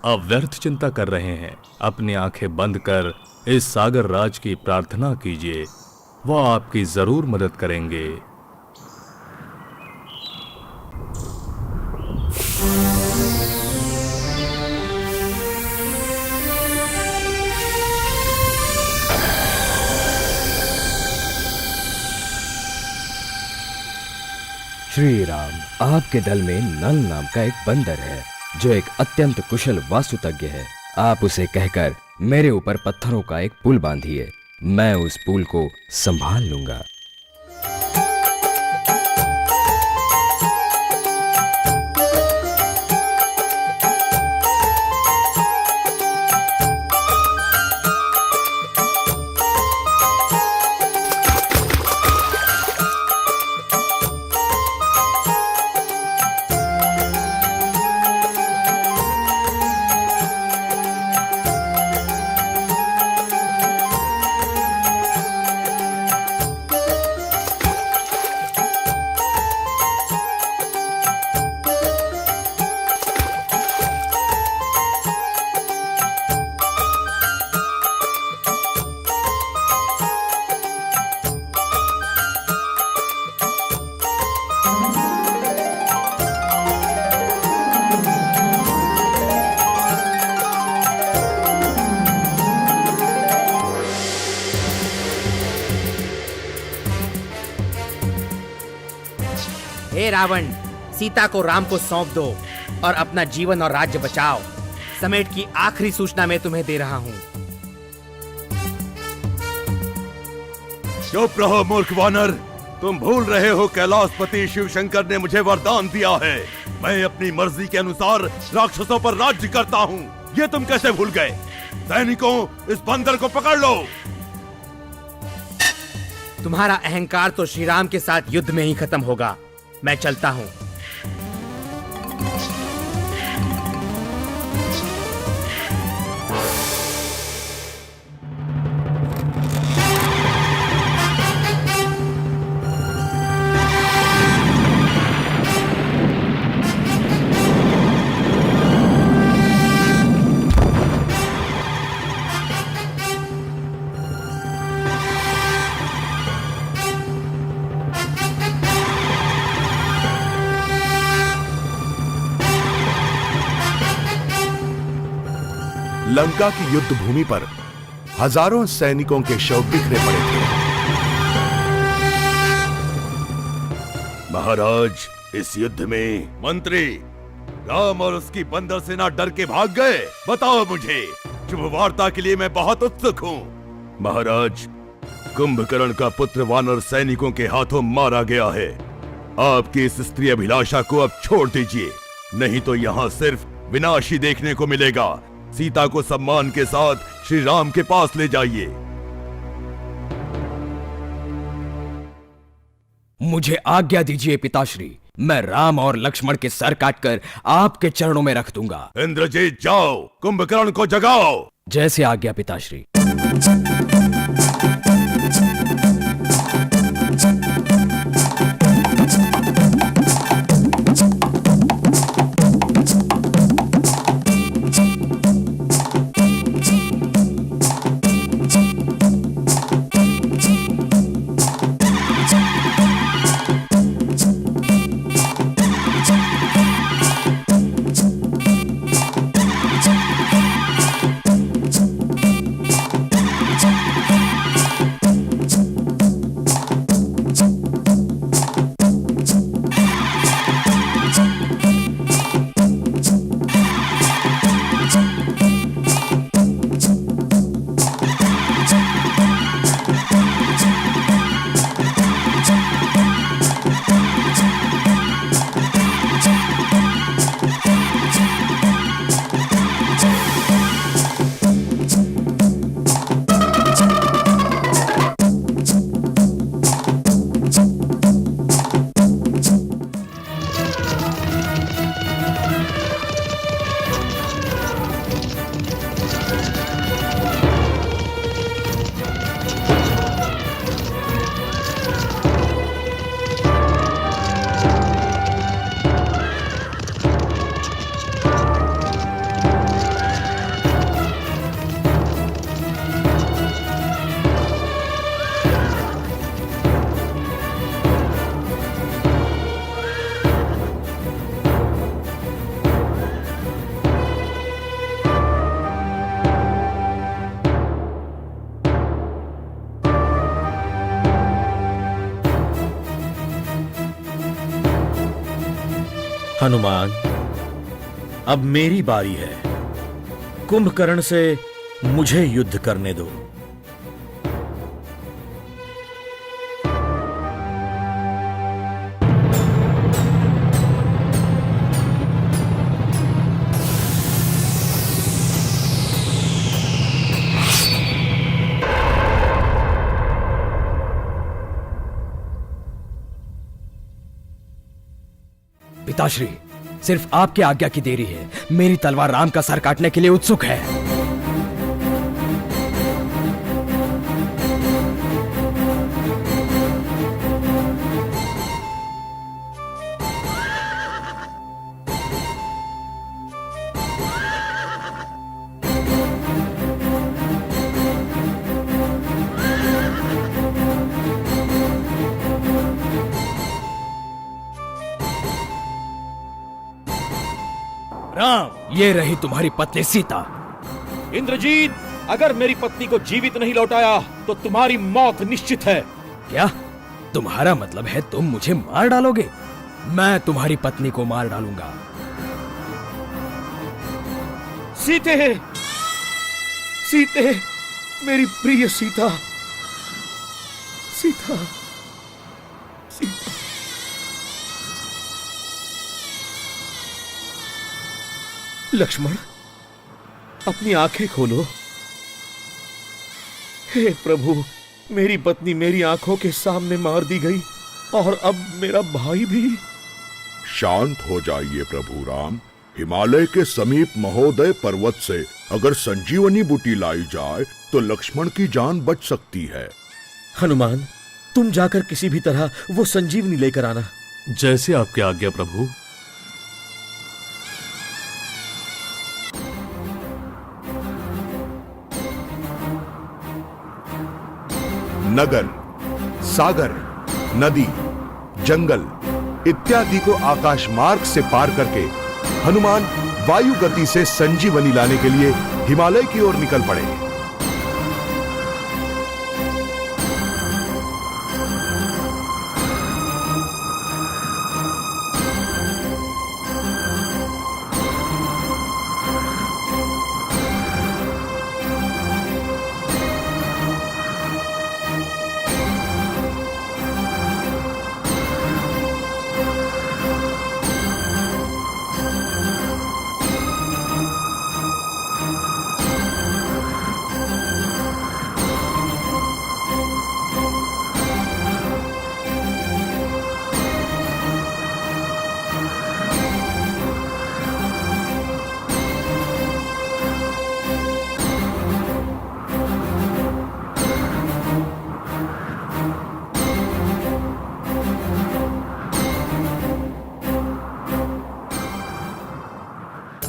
आप व्यर्थ चिंता कर रहे हैं। अपनी आंखें बंद कर इस सागर राज की प्रार्थना कीजिए, वह आपकी जरूर मदद करेंगे। श्री राम, आपके दल में नल नाम का एक बंदर है जो एक अत्यंत कुशल वास्तुतज्ञ है। आप उसे कहकर मेरे ऊपर पत्थरों का एक पुल बांधिए। मैं उस पुल को संभाल लूंगा। रावण, सीता को राम को सौंप दो और अपना जीवन और राज्य बचाओ। समेट की आखिरी सूचना मैं तुम्हें दे रहा हूँ। चुप रहो मूर्ख वानर, तुम भूल रहे हो कैलाशपति शिव शंकर ने मुझे वरदान दिया है। मैं अपनी मर्जी के अनुसार राक्षसों पर राज्य करता हूँ। ये तुम कैसे भूल गए? सैनिकों, इस बंदर को पकड़ लो। तुम्हारा अहंकार तो श्री राम के साथ युद्ध में ही खत्म होगा। मैं चलता हूँ। लंका की युद्ध भूमि पर हजारों सैनिकों के शव बिखरे पड़े थे। महाराज, इस युद्ध में मंत्री राम और उसकी बंदर सेना डर के भाग गए। बताओ मुझे, शुभ वार्ता के लिए मैं बहुत उत्सुक हूँ। महाराज, कुंभकर्ण का पुत्र वानर सैनिकों के हाथों मारा गया है। आपकी इस स्त्री अभिलाषा को अब छोड़ दीजिए, नहीं तो यहाँ सिर्फ विनाश ही देखने को मिलेगा। सीता को सम्मान के साथ श्री राम के पास ले जाइए। मुझे आज्ञा दीजिए पिताश्री, मैं राम और लक्ष्मण के सर काटकर आपके चरणों में रख दूंगा। इंद्रजीत, जाओ कुंभकर्ण को जगाओ। जैसे आज्ञा पिताश्री। हनुमान, अब मेरी बारी है। कुंभकर्ण से मुझे युद्ध करने दो। पिताश्री, सिर्फ आपकी आज्ञा की देरी है। मेरी तलवार राम का सर काटने के लिए उत्सुक है। राम, ये रही तुम्हारी पत्नी सीता। इंद्रजीत, अगर मेरी पत्नी को जीवित नहीं लौटाया तो तुम्हारी मौत निश्चित है। क्या तुम्हारा मतलब है तुम मुझे मार डालोगे? मैं तुम्हारी पत्नी को मार डालूंगा। सीते, सीते, मेरी प्रिय सीता, सीता, सीता। लक्ष्मण, अपनी आंखें खोलो। हे प्रभु, मेरी पत्नी मेरी आंखों के सामने मार दी गई और अब मेरा भाई भी। शांत हो जाइए प्रभु राम। हिमालय के समीप महोदय पर्वत से अगर संजीवनी बूटी लाई जाए तो लक्ष्मण की जान बच सकती है। हनुमान, तुम जाकर किसी भी तरह वो संजीवनी लेकर आना। जैसे आपकी आज्ञा प्रभु। नगर, सागर, नदी, जंगल इत्यादि को आकाश मार्ग से पार करके हनुमान वायु गति से संजीवनी लाने के लिए हिमालय की ओर निकल पड़े।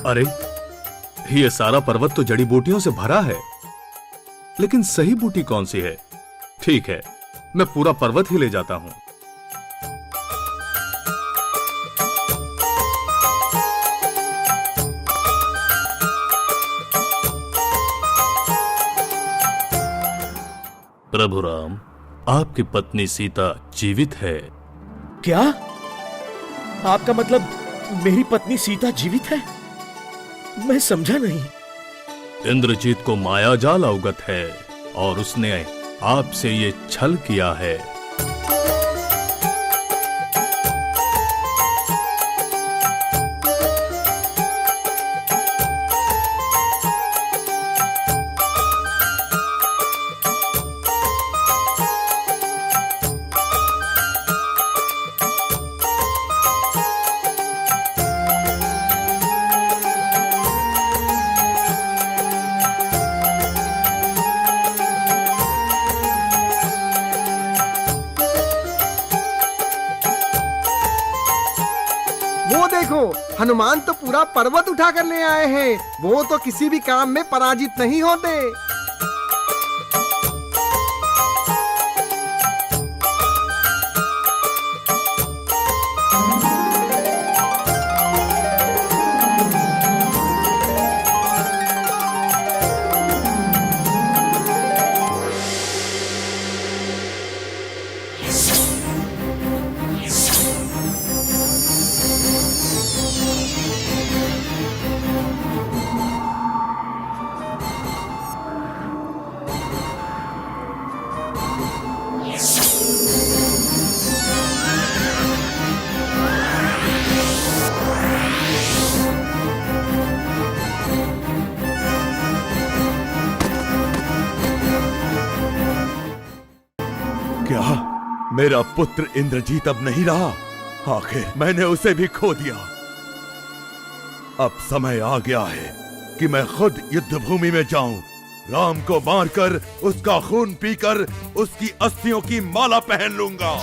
अरे, ये सारा पर्वत तो जड़ी बूटियों से भरा है, लेकिन सही बूटी कौन सी है? ठीक है, मैं पूरा पर्वत ही ले जाता हूं। प्रभु राम, आपकी पत्नी सीता जीवित है। क्या? आपका मतलब मेरी पत्नी सीता जीवित है? मैं समझा नहीं। इंद्रजीत को माया जाल अवगत है और उसने आपसे ये छल किया है। हनुमान तो पूरा पर्वत उठा कर ले आए हैं। वो तो किसी भी काम में पराजित नहीं होते। क्या मेरा पुत्र इंद्रजीत अब नहीं रहा? आखिर मैंने उसे भी खो दिया। अब समय आ गया है कि मैं खुद युद्ध भूमि में जाऊं, राम को मारकर उसका खून पीकर उसकी अस्थियों की माला पहन लूंगा।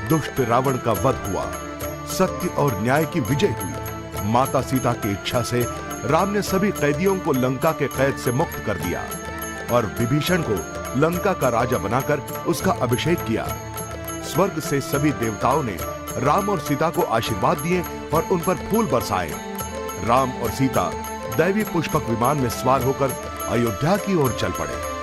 दुष्ट रावण का वध हुआ, सत्य और न्याय की विजय हुई। माता सीता की इच्छा से राम ने सभी कैदियों को लंका के कैद से मुक्त कर दिया और विभीषण को लंका का राजा बनाकर उसका अभिषेक किया। स्वर्ग से सभी देवताओं ने राम और सीता को आशीर्वाद दिए और उन पर फूल बरसाए। राम और सीता दैवी पुष्पक विमान में सवार होकर अयोध्या की ओर चल पड़े।